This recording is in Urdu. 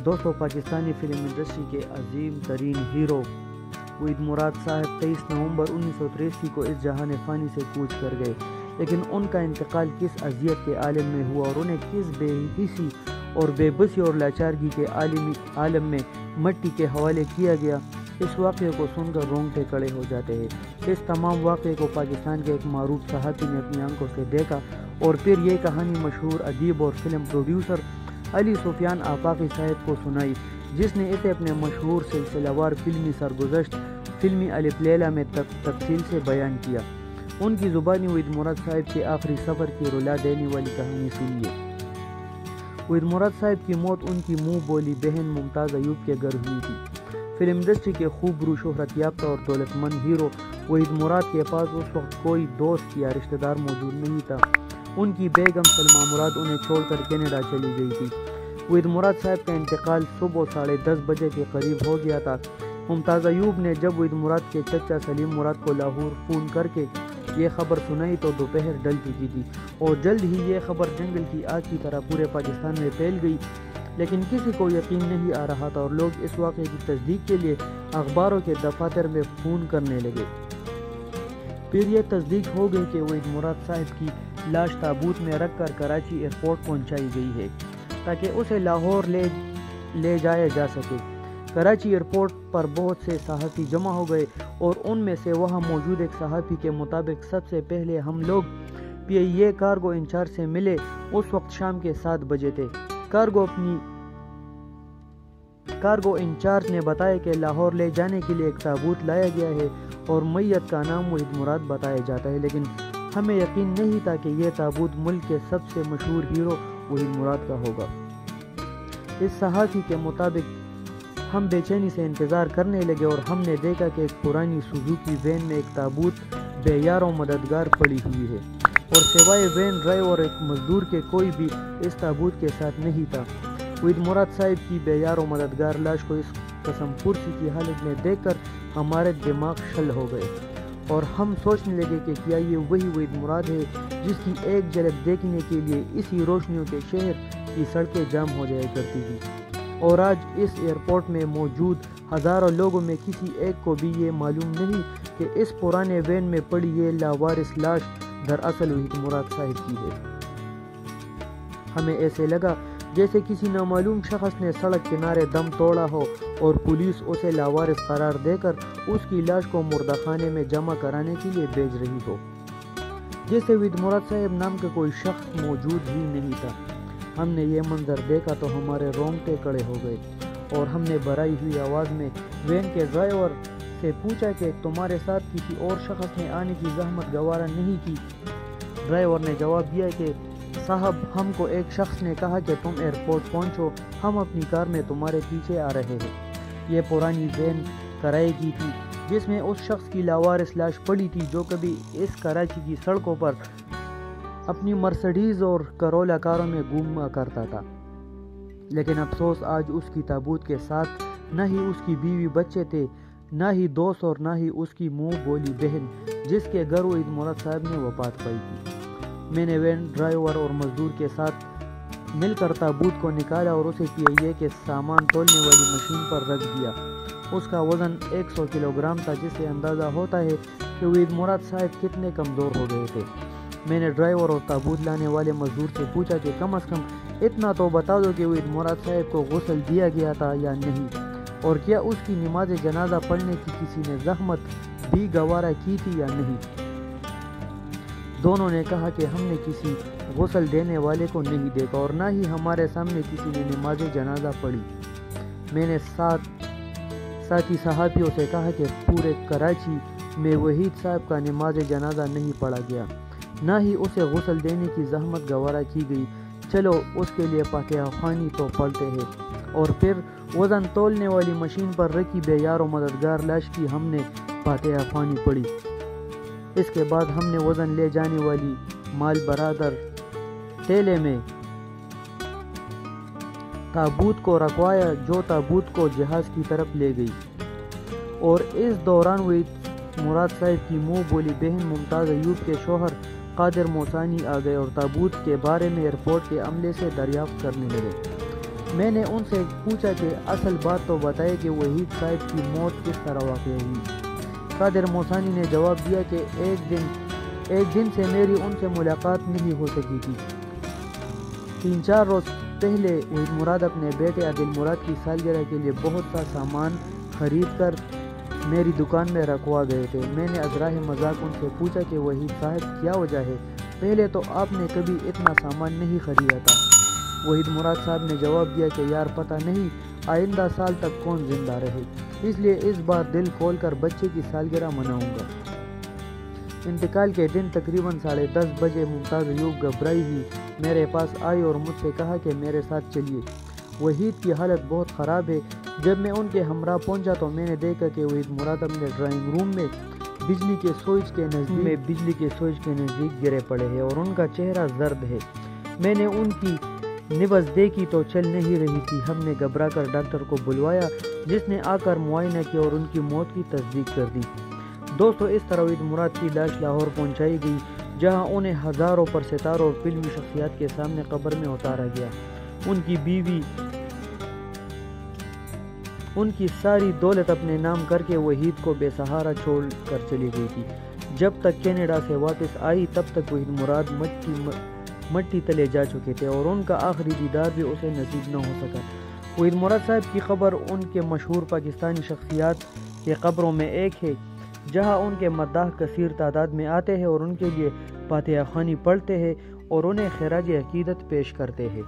دوستوں، پاکستانی فلم انڈسٹری کے عظیم ترین ہیرو وحید مراد صاحب 23 نومبر 1983 کو اس جہان فانی سے کوچ کر گئے، لیکن ان کا انتقال کس اذیت کے عالم میں ہوا اور انہیں کس بے حسی اور بے بسی اور لاچارگی کے عالم میں مٹی کے حوالے کیا گیا، اس واقعے کو سن کر رونگٹے کھڑے ہو جاتے ہیں۔ اس تمام واقعے کو پاکستان کے ایک معروف صحافی نے اپنی آنکھوں سے دیکھا اور پھر یہ کہانی مشہور ادیب اور فلم پروڈیوسر علی سفیان آفاقی صاحب کو سنائی، جس نے اسے اپنے مشہور سلسلہ وار فلمی سرگزشت فلمی الف لیلہ میں تفصیل سے بیان کیا۔ ان کی زبانی وحید مراد صاحب کے آخری سفر کی رلا دینے والی کہانی سنیے۔ وحید مراد صاحب کی موت ان کی منہ بولی بہن ممتاز ایوب کے گھر ہوئی تھی۔ فلم انڈسٹری کے خوب رو شہرت یافتہ اور دولت مند ہیرو وحید مراد کے پاس اس وقت کوئی دوست یا رشتہ دار موجود نہیں تھا۔ ان کی بیگم سلمہ مراد انہیں چھوڑ کر کینیڈا چلی گئی تھی۔ وحید مراد صاحب کا انتقال صبح 10:30 بجے کے قریب ہو گیا تھا۔ ممتاز ایوب نے جب وحید مراد کے چچا سلیم مراد کو لاہور فون کر کے یہ خبر سنائی تو دوپہر ڈل چکی تھی اور جلد ہی یہ خبر جنگل کی آگ کی طرح پورے پاکستان میں پھیل گئی، لیکن کسی کو یقین نہیں آ رہا تھا اور لوگ اس واقعے کی تصدیق کے لیے اخباروں کے دفاتر میں فون کرنے لگے۔ پھر یہ تصدیق ہو گئی کہ وحید مراد صاحب کی لاش تابوت میں رکھ کر کراچی ایئرپورٹ پہنچائی گئی ہے تاکہ اسے لاہور لے جایا جا سکے۔ کراچی ایئرپورٹ پر بہت سے صحافی جمع ہو گئے اور ان میں سے وہاں موجود ایک صحافی کے مطابق سب سے پہلے ہم لوگ PIA کارگو انچارج سے ملے۔ اس وقت شام کے 7 بجے تھے۔ کارگو انچارج نے بتایا کہ لاہور لے جانے کے لیے ایک تابوت لایا گیا ہے اور میت کا نام وحید مراد بتایا جاتا ہے، لیکن ہمیں یقین نہیں تھا کہ یہ تابوت ملک کے سب سے مشہور ہیرو وحید مراد کا ہوگا۔ اس صحافی کے مطابق ہم بے چینی سے انتظار کرنے لگے اور ہم نے دیکھا کہ ایک پرانی سوزوکی وین میں ایک تابوت بے یار و مددگار پڑی ہوئی ہے اور سوائے وین ڈرائیور اور ایک مزدور کے کوئی بھی اس تابوت کے ساتھ نہیں تھا۔ وحید مراد صاحب کی بے یار و مددگار لاش کو اس قسم پرسی کی حالت میں دیکھ کر ہمارے دماغ شل ہو گئے اور ہم سوچنے لگے کہ کیا یہ وہی وحید مراد ہے جس کی ایک جھلک دیکھنے کے لیے اسی روشنیوں کے شہر کی سڑکیں جام ہو جایا کرتی تھی، اور آج اس ایئرپورٹ میں موجود ہزاروں لوگوں میں کسی ایک کو بھی یہ معلوم نہیں کہ اس پرانے وین میں پڑی یہ لاوارث لاش دراصل وحید مراد صاحب کی ہے۔ ہمیں ایسے لگا جیسے کسی نامعلوم شخص نے سڑک کنارے دم توڑا ہو اور پولیس اسے لاوارث قرار دے کر اس کی لاش کو مردہ خانے میں جمع کرانے کے لیے بھیج رہی ہو، جیسے وحید مراد صاحب نام کا کوئی شخص موجود ہی نہیں تھا۔ ہم نے یہ منظر دیکھا تو ہمارے رونگٹے کھڑے ہو گئے اور ہم نے بھرائی ہوئی آواز میں وین کے ڈرائیور سے پوچھا کہ تمہارے ساتھ کسی اور شخص نے آنے کی زحمت گوارا نہیں کی؟ ڈرائیور نے جواب دیا کہ صاحب، ہم کو ایک شخص نے کہا کہ تم ایئرپورٹ پہنچو، ہم اپنی کار میں تمہارے پیچھے آ رہے ہیں۔ یہ پرانی وین کرائے کی تھی جس میں اس شخص کی لاوارث لاش پڑی تھی جو کبھی اس کراچی کی سڑکوں پر اپنی مرسڈیز اور کرولا کاروں میں گھوما کرتا تھا، لیکن افسوس آج اس کی تابوت کے ساتھ نہ ہی اس کی بیوی بچے تھے، نہ ہی دوست اور نہ ہی اس کی منہ بولی بہن جس کے گھر وحید مراد صاحب نے وفات پائی تھی۔ میں نے وین ڈرائیور اور مزدور کے ساتھ مل کر تابوت کو نکالا اور اسے PIA کے سامان تولنے والی مشین پر رکھ دیا۔ اس کا وزن 100 کلو گرام تھا، جس سے اندازہ ہوتا ہے کہ وحید مراد صاحب کتنے کمزور ہو گئے تھے۔ میں نے ڈرائیور اور تابوت لانے والے مزدور سے پوچھا کہ کم از کم اتنا تو بتا دو کہ وحید مراد صاحب کو غسل دیا گیا تھا یا نہیں، اور کیا اس کی نماز جنازہ پڑھنے کی کسی نے زحمت بھی گوارا کی تھی یا نہیں۔ دونوں نے کہا کہ ہم نے کسی غسل دینے والے کو نہیں دیکھا اور نہ ہی ہمارے سامنے کسی نے نماز جنازہ پڑھی۔ میں نے ساتھی صحافیوں سے کہا کہ پورے کراچی میں وحید صاحب کا نماز جنازہ نہیں پڑھا گیا، نہ ہی اسے غسل دینے کی زحمت گوارا کی گئی، چلو اس کے لیے فاتحہ خوانی تو پڑھتے ہیں۔ اور پھر وزن تولنے والی مشین پر رکھی بے یار و مددگار لاش کی ہم نے فاتحہ خوانی پڑھی۔ اس کے بعد ہم نے وزن لے جانے والی مال برادر ٹیلے میں تابوت کو رکھوایا جو تابوت کو جہاز کی طرف لے گئی، اور اس دوران وحید مراد صاحب کی منہ بولی بہن ممتاز ایوب کے شوہر قادر موسانی آ گئے اور تابوت کے بارے میں ایئرپورٹ کے عملے سے دریافت کرنے لگے۔ میں نے ان سے پوچھا کہ اصل بات تو بتائے کہ وحید صاحب کی موت کس طرح واقع ہوئی۔ قادر موسانی نے جواب دیا کہ ایک دن سے میری ان سے ملاقات نہیں ہو سکی تھی۔ 3-4 روز پہلے وحید مراد اپنے بیٹے عادل مراد کی سالگرہ کے لیے بہت سا سامان خرید کر میری دکان میں رکھوا گئے تھے۔ میں نے ازراہ مذاق ان سے پوچھا کہ وحید صاحب کیا وجہ ہے، پہلے تو آپ نے کبھی اتنا سامان نہیں خریدا تھا۔ وحید مراد صاحب نے جواب دیا کہ یار پتہ نہیں آئندہ سال تک کون زندہ رہے، اس لیے اس بار دل کھول کر بچے کی سالگرہ مناؤں گا۔ انتقال کے دن تقریباً 10:30 بجے ممتاز ایوب گھبرائی ہوئی میرے پاس آئی اور مجھ سے کہا کہ میرے ساتھ چلیے، وحید کی حالت بہت خراب ہے۔ جب میں ان کے ہمراہ پہنچا تو میں نے دیکھا کہ وحید مراد اپنے ڈرائنگ روم میں بجلی کے سوئچ کے نزدیک گرے پڑے ہیں اور ان کا چہرہ زرد ہے۔ میں نے ان کی نبض دیکھی تو چل نہیں رہی تھی۔ ہم نے گھبرا کر ڈاکٹر کو بلوایا جس نے آ کر معائنہ کیا اور ان کی موت کی تصدیق کر دی۔ دوستو، اس طرح وحید مراد کی لاش لاہور پہنچائی گئی جہاں انہیں ہزاروں پر ستاروں اور فلمی شخصیات کے سامنے قبر میں اتارا گیا۔ ان کی بیوی ان کی ساری دولت اپنے نام کر کے وحید کو بے سہارا چھوڑ کر چلی گئی تھی۔ جب تک کینیڈا سے واپس آئی تب تک وحید مراد مٹی تلے جا چکے تھے اور ان کا آخری دیدار بھی اسے نصیب نہ ہو سکا۔ وحید مراد صاحب کی قبر ان کے مشہور پاکستانی شخصیات کے قبروں میں ایک ہے جہاں ان کے مداح کثیر تعداد میں آتے ہیں اور ان کے لیے فاتحہ خوانی پڑھتے ہیں اور انہیں خراج عقیدت پیش کرتے ہیں۔